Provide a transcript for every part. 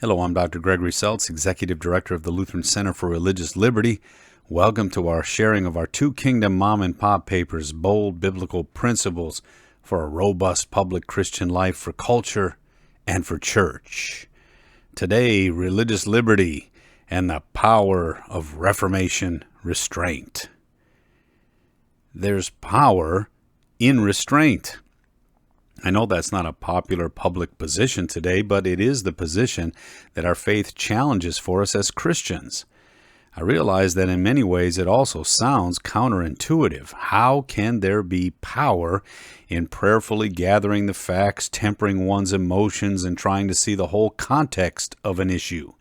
Hello, I'm Dr. Gregory Seltz, Executive Director of the Lutheran Center for Religious Liberty. Welcome to our sharing of our Two Kingdom Mom and Pop papers, Bold Biblical Principles for a Robust Public Christian Life for Culture and for Church. Today, religious liberty and the power of Reformation Restraint. There's power in restraint. I know that's not a popular public position today, but it is the position that our faith challenges for us as Christians. I realize that in many ways it also sounds counterintuitive. How can there be power in prayerfully gathering the facts, tempering one's emotions, and trying to see the whole context of an issue?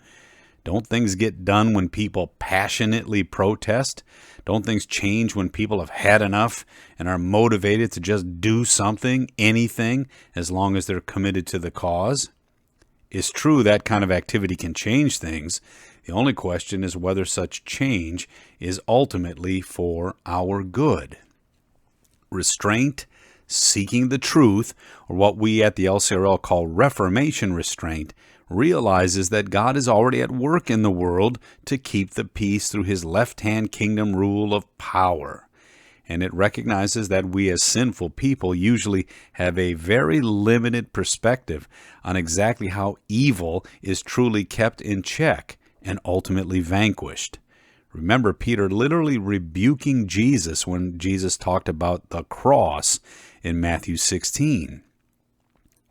Don't things get done when people passionately protest? Don't things change when people have had enough and are motivated to just do something, anything, as long as they're committed to the cause? It's true that kind of activity can change things. The only question is whether such change is ultimately for our good. Restraint, seeking the truth, or what we at the LCRL call Reformation Restraint, realizes that God is already at work in the world to keep the peace through his left-hand kingdom rule of power. And it recognizes that we as sinful people usually have a very limited perspective on exactly how evil is truly kept in check and ultimately vanquished. Remember Peter literally rebuking Jesus when Jesus talked about the cross in Matthew 16.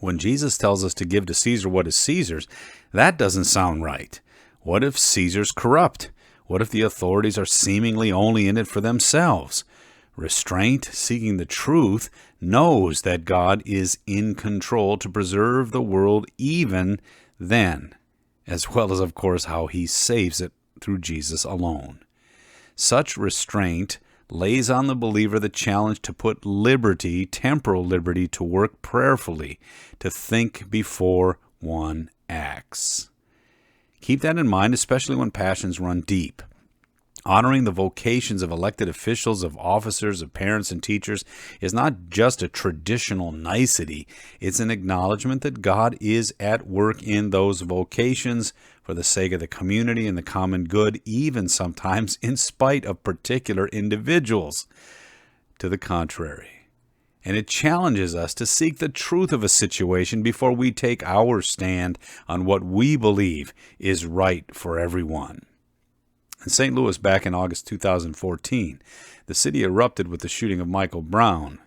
When Jesus tells us to give to Caesar what is Caesar's, that doesn't sound right. What if Caesar's corrupt? What if the authorities are seemingly only in it for themselves? Restraint, seeking the truth, knows that God is in control to preserve the world even then, as well as, of course, how he saves it through Jesus alone. Such restraint lays on the believer the challenge to put liberty, temporal liberty, to work prayerfully, to think before one acts. Keep that in mind, especially when passions run deep. Honoring the vocations of elected officials, of officers, of parents and teachers is not just a traditional nicety. It's an acknowledgement that God is at work in those vocations for the sake of the community and the common good, even sometimes in spite of particular individuals. To the contrary. And it challenges us to seek the truth of a situation before we take our stand on what we believe is right for everyone. In St. Louis back in August 2014, the city erupted with the shooting of Michael Brown.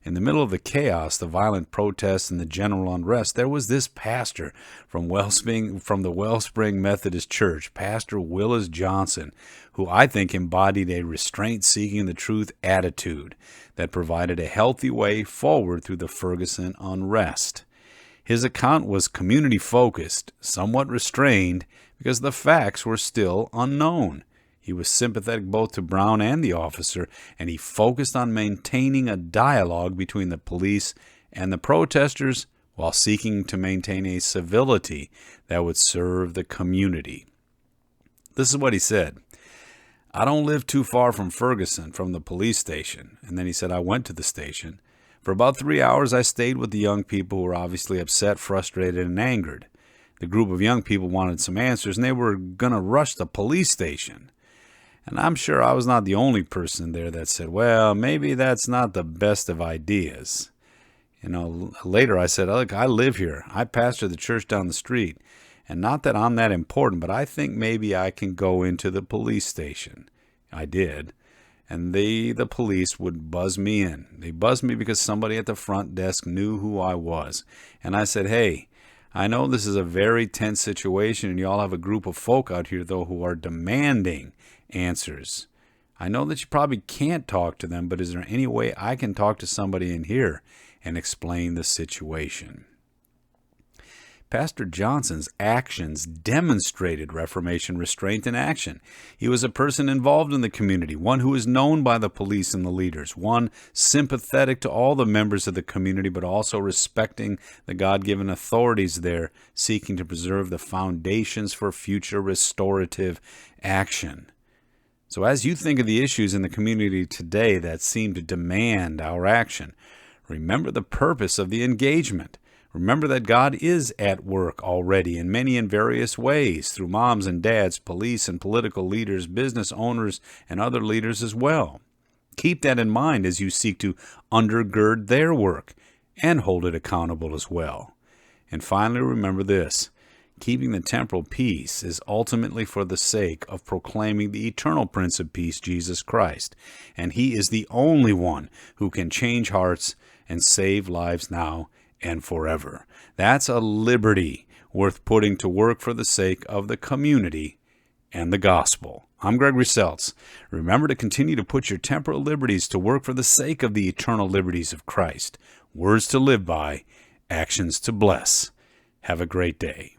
In the middle of the chaos, the violent protests, and the general unrest, there was this pastor from the Wellspring Methodist Church, Pastor Willis Johnson, who I think embodied a restraint-seeking the truth attitude that provided a healthy way forward through the Ferguson unrest. His account was community-focused, somewhat restrained, because the facts were still unknown. He was sympathetic both to Brown and the officer, and he focused on maintaining a dialogue between the police and the protesters while seeking to maintain a civility that would serve the community. This is what he said. I don't live too far from Ferguson, from the police station. And then he said, I went to the station. For about 3 hours, I stayed with the young people who were obviously upset, frustrated, and angered. The group of young people wanted some answers, and they were going to rush the police station. And I'm sure I was not the only person there that said, well, maybe that's not the best of ideas. Later I said, look, I live here. I pastor the church down the street. And not that I'm that important, but I think maybe I can go into the police station. I did. And the police would buzz me in. They buzzed me because somebody at the front desk knew who I was. And I said, hey, I know this is a very tense situation, and you all have a group of folk out here, though, who are demanding answers. I know that you probably can't talk to them, but is there any way I can talk to somebody in here and explain the situation? Pastor Johnson's actions demonstrated Reformation restraint in action. He was a person involved in the community, one who is known by the police and the leaders, one sympathetic to all the members of the community, but also respecting the God-given authorities there, seeking to preserve the foundations for future restorative action. So as you think of the issues in the community today that seem to demand our action, remember the purpose of the engagement. Remember that God is at work already in many and various ways through moms and dads, police and political leaders, business owners, and other leaders as well. Keep that in mind as you seek to undergird their work and hold it accountable as well. And finally, remember this. Keeping the temporal peace is ultimately for the sake of proclaiming the eternal Prince of Peace, Jesus Christ. And He is the only one who can change hearts and save lives now and forever. That's a liberty worth putting to work for the sake of the community and the gospel. I'm Gregory Seltz. Remember to continue to put your temporal liberties to work for the sake of the eternal liberties of Christ. Words to live by, actions to bless. Have a great day.